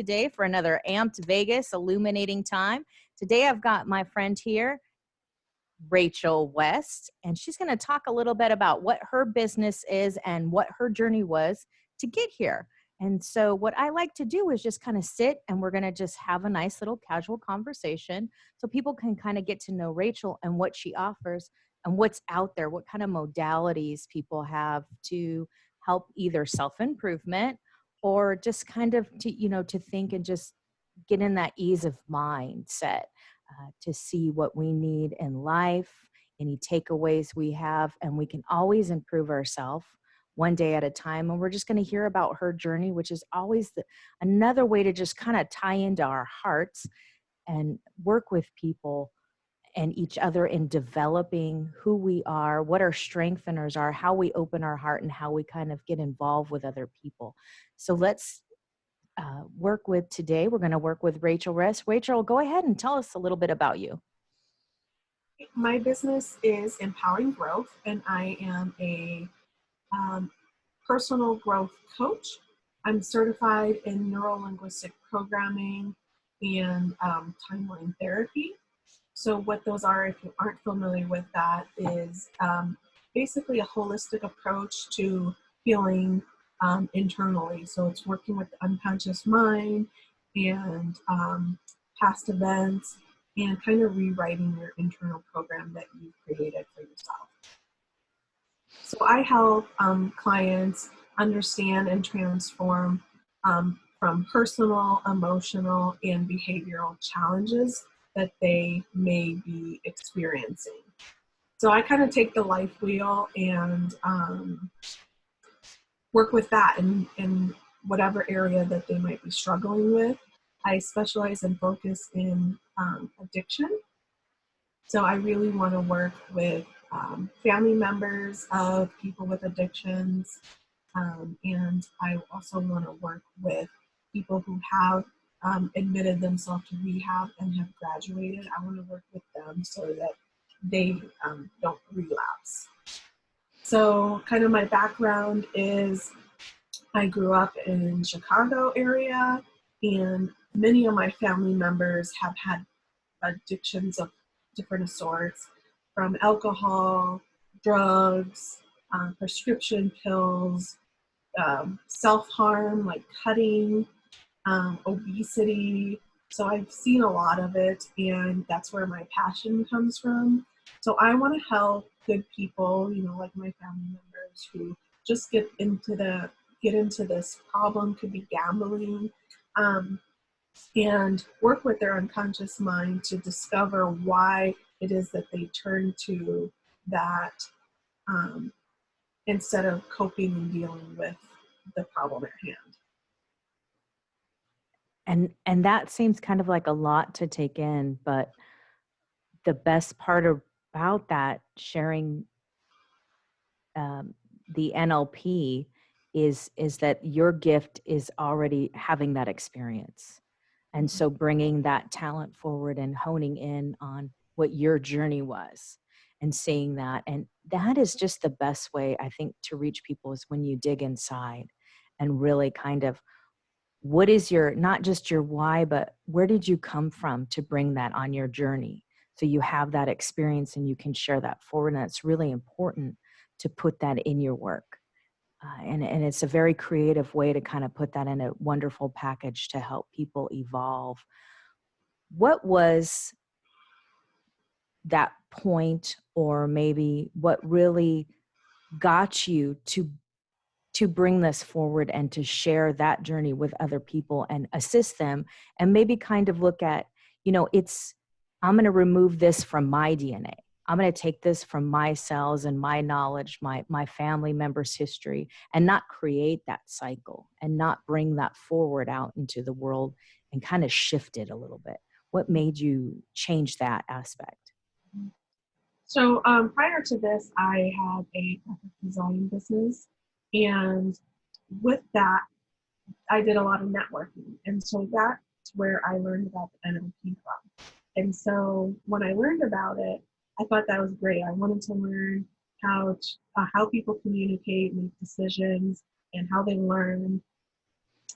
today for another Amped Vegas illuminating time. Today I've got my friend here, Rachel West, and she's going to talk a little bit about what her business is and what her journey was to get here. And so what I like to do is just kind of sit and we're going to just have a nice little casual conversation so people can kind of get to know Rachel and what she offers and what's out there, what kind of modalities people have to help either self-improvement or just kind of to think and just get in that ease of mindset to see what we need in life, any takeaways we have, and we can always improve ourselves one day at a time. And we're just going to hear about her journey, which is always another way to just kind of tie into our hearts and work with people and each other in developing who we are, what our strengtheners are, how we open our heart, and how we kind of get involved with other people. So let's work with today. We're going to work with Rachel West. Rachel, go ahead and tell us a little bit about you. My business is Empowering Growth, and I am a personal growth coach. I'm certified in Neuro-Linguistic programming and timeline therapy. So what those are, if you aren't familiar with that, is basically a holistic approach to healing internally. So it's working with the unconscious mind and past events and kind of rewriting your internal program that you've created for yourself. So I help clients understand and transform from personal, emotional, and behavioral challenges that they may be experiencing. So I kind of take the life wheel and work with that in whatever area that they might be struggling with. I specialize and focus in addiction. So I really want to work with family members of people with addictions. And I also want to work with people who have admitted themselves to rehab and have graduated. I want to work with them so that they don't relapse. So kind of my background is I grew up in Chicago area, and many of my family members have had addictions of different sorts, from alcohol, drugs, prescription pills, self-harm like cutting, obesity. So I've seen a lot of it, and that's where my passion comes from. So I want to help good people, like my family members who just get into this problem, could be gambling, and work with their unconscious mind to discover why it is that they turn to that instead of coping and dealing with the problem at hand. And that seems kind of like a lot to take in, but the best part about that, sharing the NLP, is that your gift is already having that experience. And so bringing that talent forward and honing in on what your journey was and seeing that. And that is just the best way, I think, to reach people, is when you dig inside and really kind of, what is your, not just your why, but where did you come from to bring that on your journey? So you have that experience and you can share that forward. And it's really important to put that in your work. And it's a very creative way to kind of put that in a wonderful package to help people evolve. What was that point, or maybe what really got you to bring this forward and to share that journey with other people and assist them, and maybe kind of look at, I'm going to remove this from my DNA. I'm going to take this from my cells and my knowledge, my family members' history, and not create that cycle and not bring that forward out into the world and kind of shift it a little bit. What made you change that aspect? So prior to this, I had a graphic design business, and with that, I did a lot of networking, and so that's where I learned about the NLP from. And so when I learned about it, I thought that was great. I wanted to learn how people communicate, make decisions, and how they learn.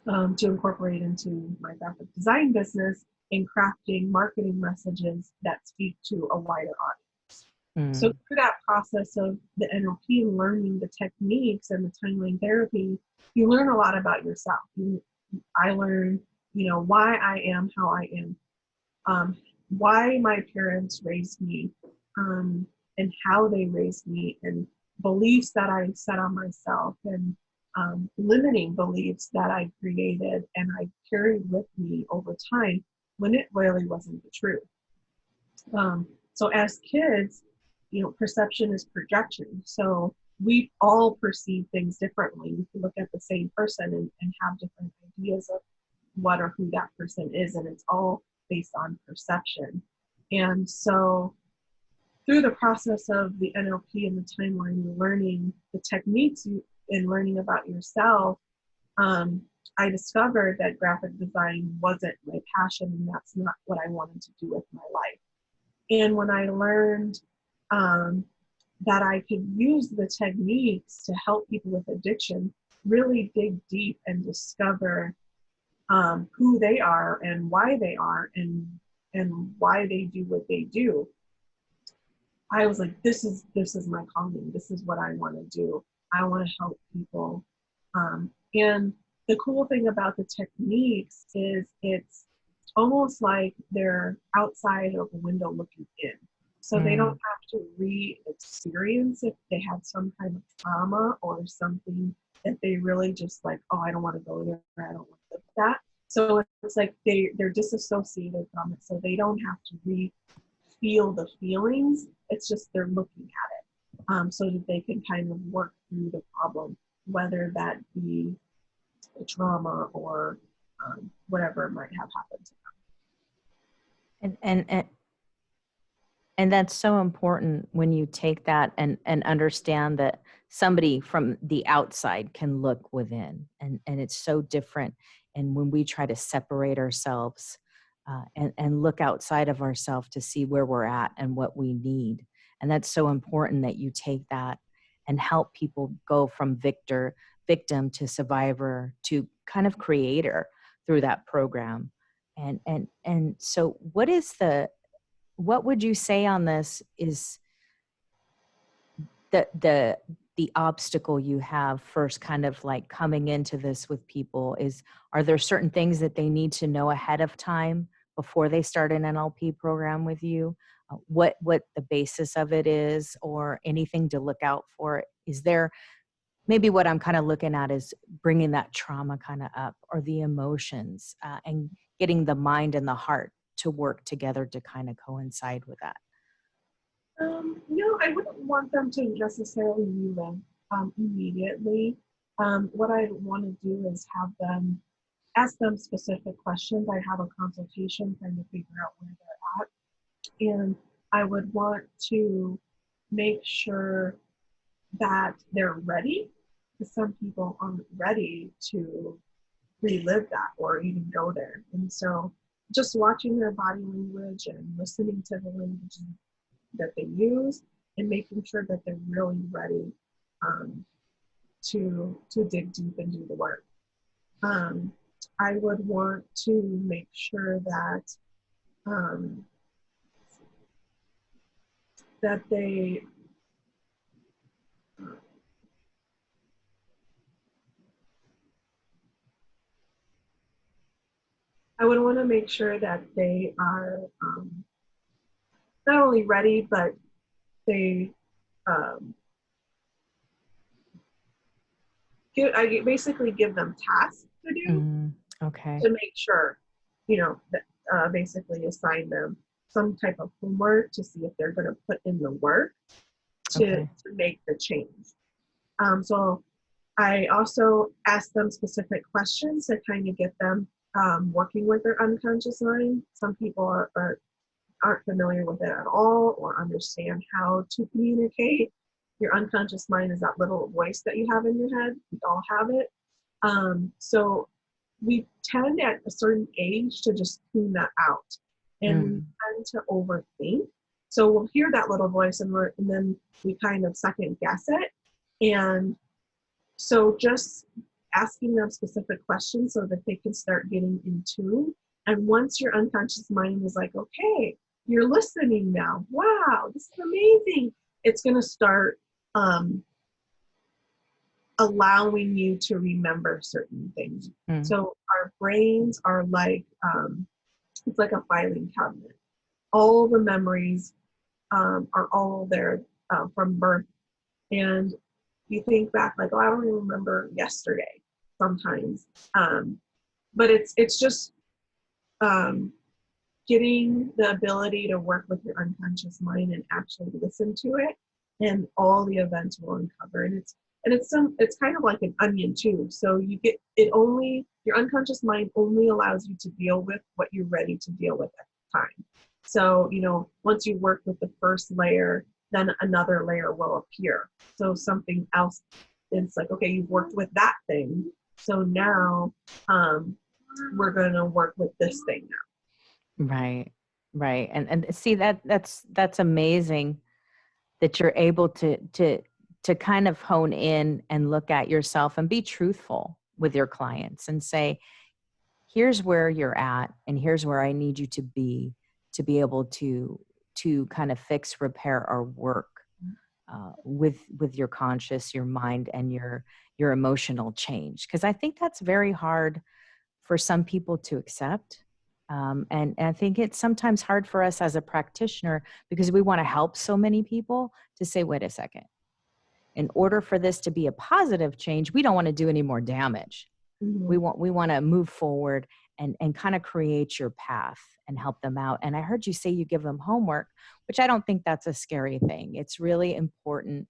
to incorporate into my graphic design business in crafting marketing messages that speak to a wider audience. So Mm. through that process of the NLP and learning the techniques and the timeline therapy, you learn a lot about yourself. I learned, why I am how I am, why my parents raised me, and how they raised me, and beliefs that I set on myself, and limiting beliefs that I created and I carried with me over time when it really wasn't the truth. So as kids, perception is projection. So we all perceive things differently. We can look at the same person and have different ideas of what or who that person is, and it's all based on perception. And so through the process of the NLP and the timeline, learning the techniques and learning about yourself, I discovered that graphic design wasn't my passion, and that's not what I wanted to do with my life. And when I learned that I could use the techniques to help people with addiction, really dig deep and discover who they are and why they are, and why they do what they do, I was like, this is my calling. This is what I want to do. I want to help people. And the cool thing about the techniques is it's almost like they're outside of a window looking in. So they don't Mm. have to re-experience if they had some kind of trauma or something that they really just like, oh, I don't want to go there. I don't want to live that. So it's like they're disassociated from it. So they don't have to feel the feelings. It's just they're looking at it, so that they can kind of work through the problem, whether that be a trauma or whatever might have happened to And, and, and, and that's so important when you take that and understand that somebody from the outside can look within, and it's so different. And when we try to separate ourselves and look outside of ourselves to see where we're at and what we need, and that's so important that you take that and help people go from victim to survivor to kind of creator through that program. And so what would you say on this is the obstacle you have first, kind of like coming into this with people? Are there certain things that they need to know ahead of time before they start an NLP program with you? What the basis of it is, or anything to look out for? Is there, maybe what I'm kind of looking at is bringing that trauma kind of up, or the emotions, and getting the mind and the heart to work together to kind of coincide with that? No, I wouldn't want them to necessarily relive immediately. What I want to do is have them ask them specific questions. I have a consultation trying to figure out where they're at, and I would want to make sure that they're ready, because some people aren't ready to relive that or even go there. And so just watching their body language and listening to the language that they use, and making sure that they're really ready to dig deep and do the work. Um, I would want to make sure that um, that they I would want to make sure that they are not only ready, but they um, I basically give them tasks to do Okay. to make sure, that basically assign them some type of homework to see if they're going to put in the work to Okay. make the change. So I also ask them specific questions to kind of get them working with their unconscious mind. Some people aren't familiar with it at all or understand how to communicate. Your unconscious mind is that little voice that you have in your head. We all have it. So we tend at a certain age to just tune that out, and we Mm. tend to overthink. So we'll hear that little voice, and then we kind of second guess it. And so just asking them specific questions so that they can start getting in tune. And once your unconscious mind is like, okay, you're listening now. Wow, this is amazing. It's going to start allowing you to remember certain things. Mm. So our brains are like, it's like a filing cabinet. All the memories are all there from birth. And you think back like, oh, I don't even remember yesterday sometimes. But it's just getting the ability to work with your unconscious mind and actually listen to it, and all the events will uncover. And it's kind of like an onion too. So you get it only, your unconscious mind only allows you to deal with what you're ready to deal with at the time. So, once you work with the first layer, then another layer will appear. So something else, it's like, okay, you've worked with that thing. So now we're going to work with this thing now. Right. Right. And see that's amazing that you're able to kind of hone in and look at yourself and be truthful with your clients and say, here's where you're at and here's where I need you to be able to kind of fix, repair, or work with your conscious, your mind, and your emotional change. Because I think that's very hard for some people to accept. And I think it's sometimes hard for us as a practitioner because we want to help so many people to say, wait a second, in order for this to be a positive change, we don't want to do any more damage. Mm-hmm. We want to move forward and kind of create your path and help them out. And I heard you say you give them homework, which I don't think that's a scary thing. It's really important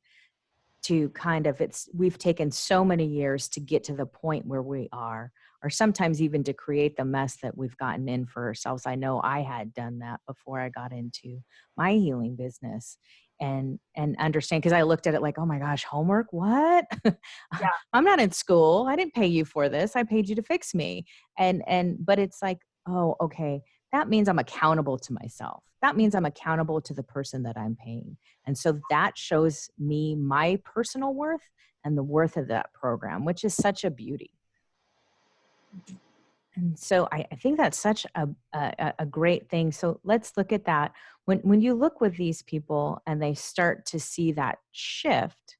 to kind of, we've taken so many years to get to the point where we are, or sometimes even to create the mess that we've gotten in for ourselves. I know I had done that before I got into my healing business, and understand, because I looked at it like, oh my gosh, homework, what? Yeah. I'm not in school. I didn't pay you for this. I paid you to fix me. But it's like, oh, okay, that means I'm accountable to myself. That means I'm accountable to the person that I'm paying. And so that shows me my personal worth and the worth of that program, which is such a beauty. And so I think that's such a great thing. So let's look at that. When you look with these people and they start to see that shift,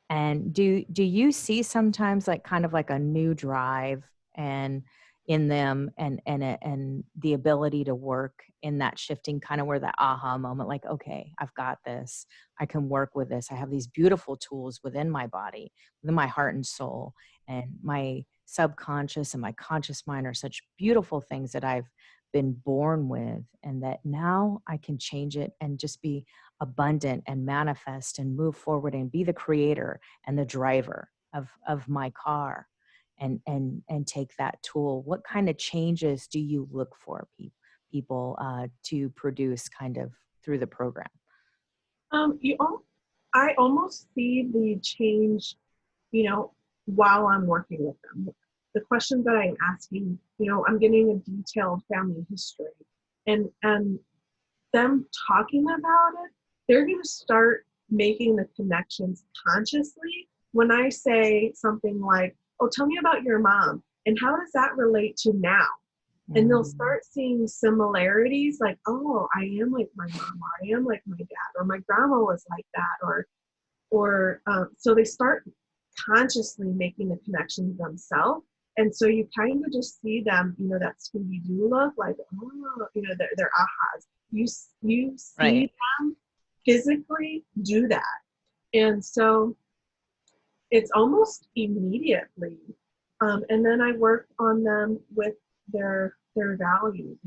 and do you see sometimes like kind of like a new drive and in them, and the ability to work in that shifting, kind of where that aha moment, like, okay, I've got this, I can work with this, I have these beautiful tools within my body, within my heart and soul, and my subconscious and my conscious mind are such beautiful things that I've been born with, and that now I can change it and just be abundant and manifest and move forward and be the creator and the driver of my car, and take that tool. What kind of changes do you look for people to produce kind of through the program? I almost see the change, while I'm working with them. The questions that I'm asking, I'm getting a detailed family history, and them talking about it, they're going to start making the connections consciously. When I say something like, oh, tell me about your mom, and how does that relate to now? And they'll start seeing similarities, like, oh, I am like my mom, or I am like my dad, or my grandma was like that, so they start consciously making the connections themselves. And so you kind of just see them, that Scooby-Doo look, like, oh, they're ahas. You see Right. them physically do that. And so it's almost immediately. And then I work on them with their values,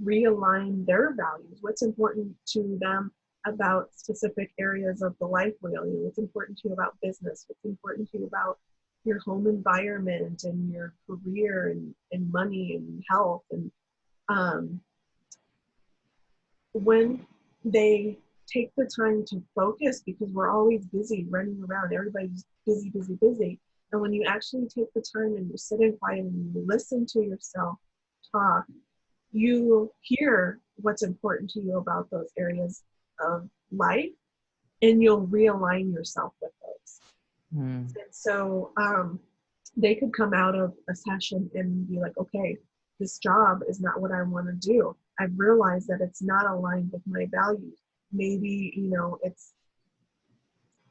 realign their values. What's important to them about specific areas of the life wheel? What's important to you about business? What's important to you about your home environment and your career and money and health? And when they take the time to focus, because we're always busy running around, everybody's busy, busy, busy. And when you actually take the time and you sit in quiet and you listen to yourself talk, you hear what's important to you about those areas of life, and you'll realign yourself with those. And so they could come out of a session and be like, okay, this job is not what I want to do. I've realized that it's not aligned with my values. Maybe, it's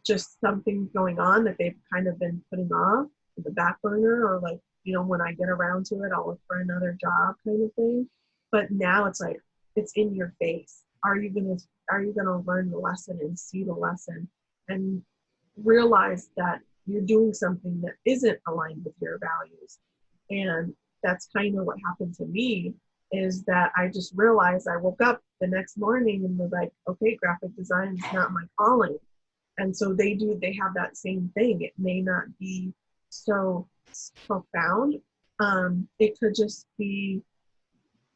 just something going on that they've kind of been putting off to the back burner, or like, when I get around to it, I'll look for another job kind of thing. But now it's like, it's in your face. Are you gonna learn the lesson and see the lesson and realize that you're doing something that isn't aligned with your values? And that's kind of what happened to me, is that I just realized, I woke up the next morning and was like, okay, graphic design is not my calling. And so they have that same thing. It may not be so profound. It could just be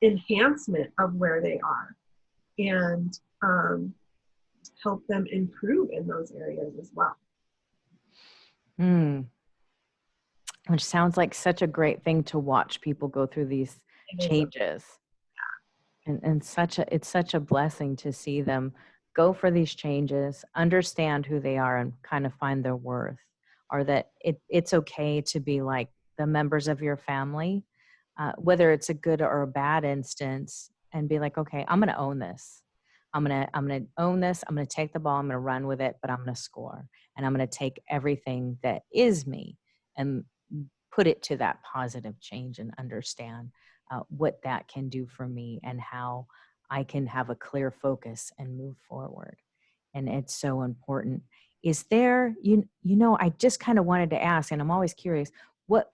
enhancement of where they are, and help them improve in those areas as well. Mm. Which sounds like such a great thing to watch people go through these It is changes. And it's such a blessing to see them go for these changes, understand who they are, and kind of find their worth, or that it's okay to be like the members of your family, whether it's a good or a bad instance, and be like, okay, I'm going to own this. I'm going to own this. I'm going to take the ball. I'm going to run with it, but I'm going to score, and I'm going to take everything that is me and put it to that positive change, and understand what that can do for me, and how I can have a clear focus and move forward. And it's so important. Is there, I just kind of wanted to ask, and I'm always curious, what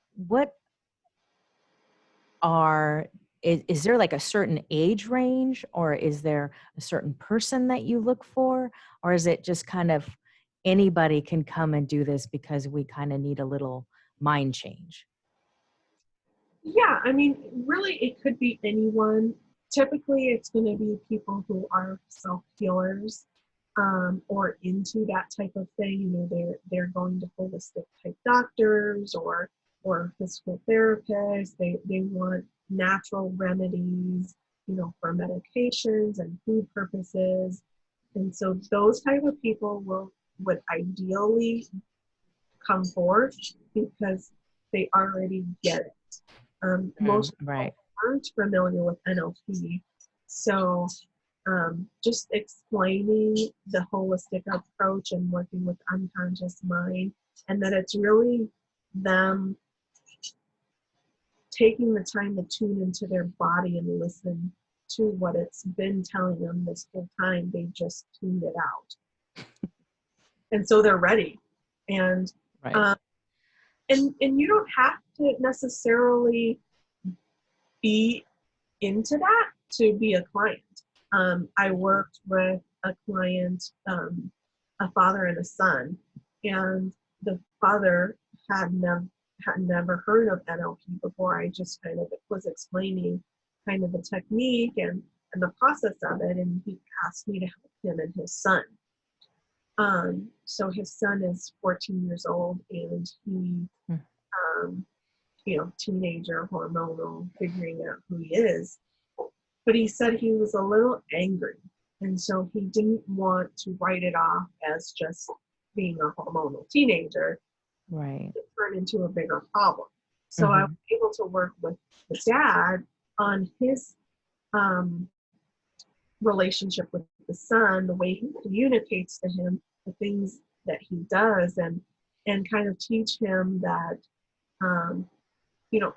are, is there like a certain age range, or is there a certain person that you look for? Or is it just kind of anybody can come and do this because we kind of need a little mind change? Yeah, I mean, really, it could be anyone. Typically, it's going to be people who are self-healers, or into that type of thing. They're going to holistic type doctors, or physical therapists. They want natural remedies, for medications and food purposes. And so those type of people would ideally come forth because they already get it. Most Right. people aren't familiar with NLP. So just explaining the holistic approach and working with unconscious mind, and that it's really them taking the time to tune into their body and listen to what it's been telling them this whole time. They just tuned it out. And so they're ready. And Right. um, and you don't have to necessarily be into that to be a client. I worked with a client, a father and a son, and the father had never heard of NLP before. I just kind of was explaining kind of the technique and the process of it, and he asked me to help him and his son. So his son is 14 years old, and he, Mm. teenager, hormonal, figuring out who he is. But he said he was a little angry, and so he didn't want to write it off as just being a hormonal teenager. Right. It turned into a bigger problem. So I was Mhm. able to work with the dad on his um, relationship with the son, the way he communicates to him, the things that he does, and kind of teach him that,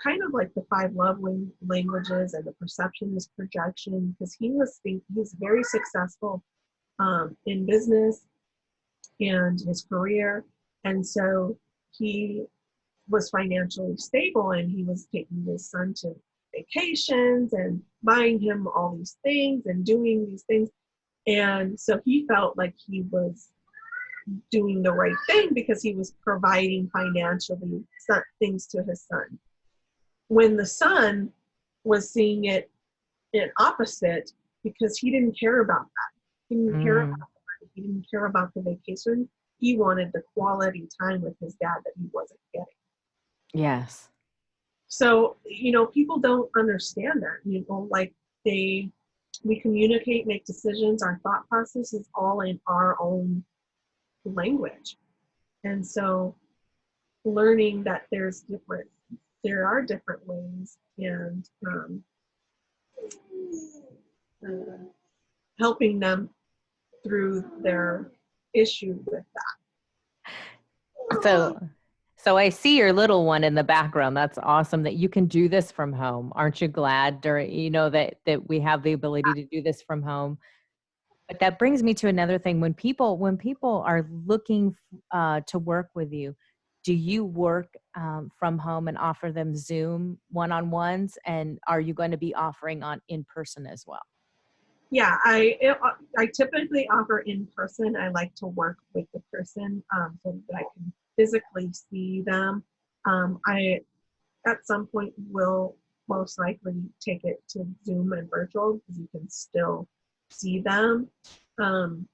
kind of like the five love languages, and the perception is projection, because he's very successful in business and his career. And so he was financially stable, and he was taking his son to vacations and buying him all these things and doing these things. And so he felt like he was doing the right thing because he was providing financially things to his son. When the son was seeing it in opposite, because he didn't care about that. He didn't care about Mm. the money. He didn't care about the vacation. He wanted the quality time with his dad that he wasn't getting. Yes. So, people don't understand that, like we communicate, make decisions, our thought process is all in our own language. And so learning that there are different ways, and uh, helping them through their issue with that. So, so I see your little one in the background. That's awesome that you can do this from home. Aren't you glad that we have the ability to do this from home? But that brings me to another thing. When people are looking to work with you, do you work from home and offer them Zoom one-on-ones? And are you going to be offering on in person as well? Yeah, I typically offer in person. I like to work with the person, so that I can physically see them. I at some point will most likely take it to Zoom and virtual, because you can still see them, um,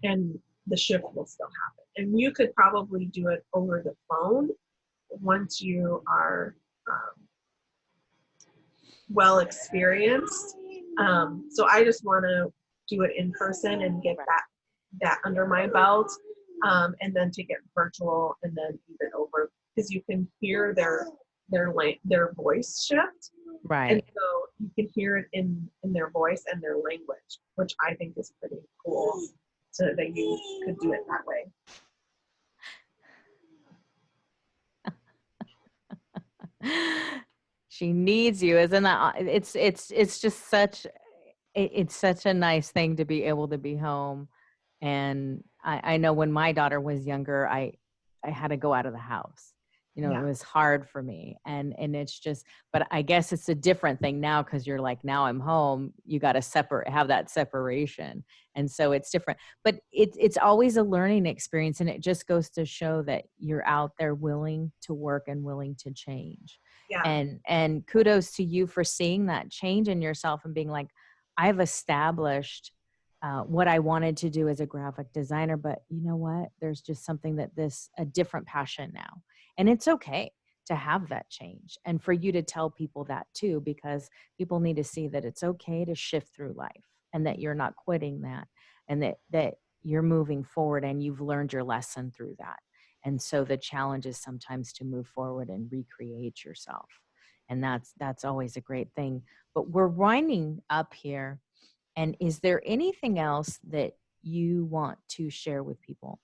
and the shift will still happen. And you could probably do it over the phone once you are well experienced. So I just want to do it in person and get that under my belt, and then take it virtual, and then even over, because you can hear their voice shift, and Right. so you can hear it in their voice and their language, which I think is pretty cool, so that you could do it that way. She needs you, isn't that? It's just it's such a nice thing to be able to be home. And I know when my daughter was younger, I had to go out of the house. It Yeah, was hard for me. And it's just, but I guess it's a different thing now, because you're like, now I'm home. You got to have that separation. And so it's different. But it's always a learning experience. And it just goes to show that you're out there willing to work and willing to change. yeah, And kudos to you for seeing that change in yourself and being like, I've established what I wanted to do as a graphic designer, but you know what? There's just something a different passion now. And it's okay to have that change, and for you to tell people that too, because people need to see that it's okay to shift through life, and that you're not quitting that, and that you're moving forward and you've learned your lesson through that. And so the challenge is sometimes to move forward and recreate yourself. And that's always a great thing. But we're winding up here. And is there anything else that you want to share with people,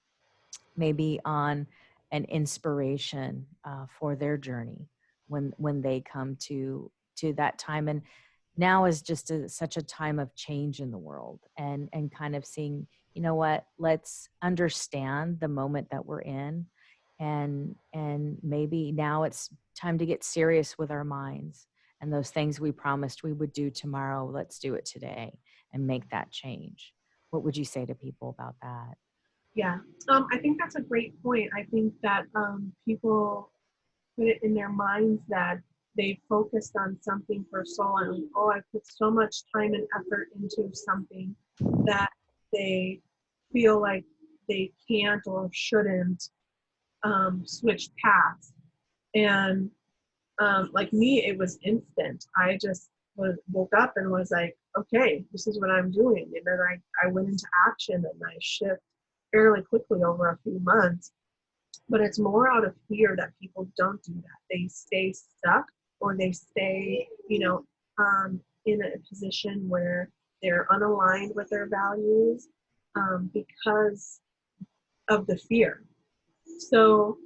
maybe on an inspiration for their journey when they come to that time? And now is just such a time of change in the world, and kind of seeing, you know what, let's understand the moment that we're in, and maybe now it's time to get serious with our minds, and those things we promised we would do tomorrow, let's do it today and make that change. What would you say to people about that? yeah. I think that's a great point. I think that people put it in their minds that they focused on something for so long. Oh, I put so much time and effort into something, that they feel like they can't or shouldn't switch paths. And like me, it was instant. I just woke up and was like, okay, this is what I'm doing. And then I went into action, and I shift fairly quickly over a few months. But it's more out of fear that people don't do that. They stay stuck, or they stay, in a position where they're unaligned with their values, because of the fear. So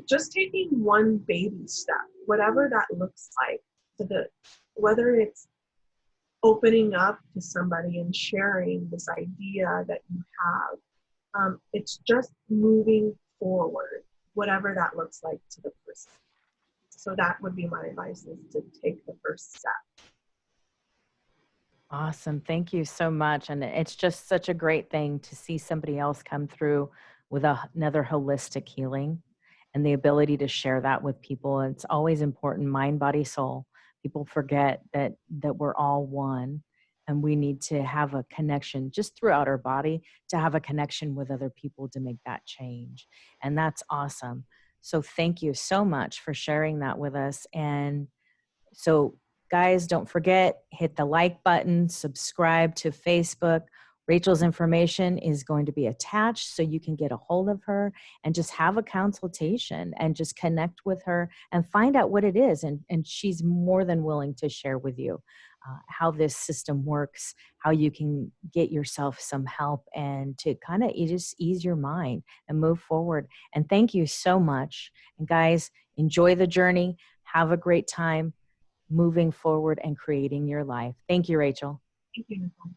just taking one baby step, whatever that looks like, whether it's opening up to somebody and sharing this idea that you have. It's just moving forward, whatever that looks like to the person. So that would be my advice, is to take the first step. Awesome. Thank you so much. And it's just such a great thing to see somebody else come through with another holistic healing, and the ability to share that with people. It's always important, mind, body, soul. People forget that we're all one, and we need to have a connection just throughout our body, to have a connection with other people to make that change. And that's awesome. So thank you so much for sharing that with us. And so, guys, don't forget, hit the like button, subscribe to Facebook. Rachel's information is going to be attached so you can get a hold of her and just have a consultation and just connect with her and find out what it is. And she's more than willing to share with you how this system works, how you can get yourself some help and to kind of just ease your mind and move forward. And thank you so much. And guys, enjoy the journey. Have a great time moving forward and creating your life. Thank you, Rachel. Thank you, Nicole.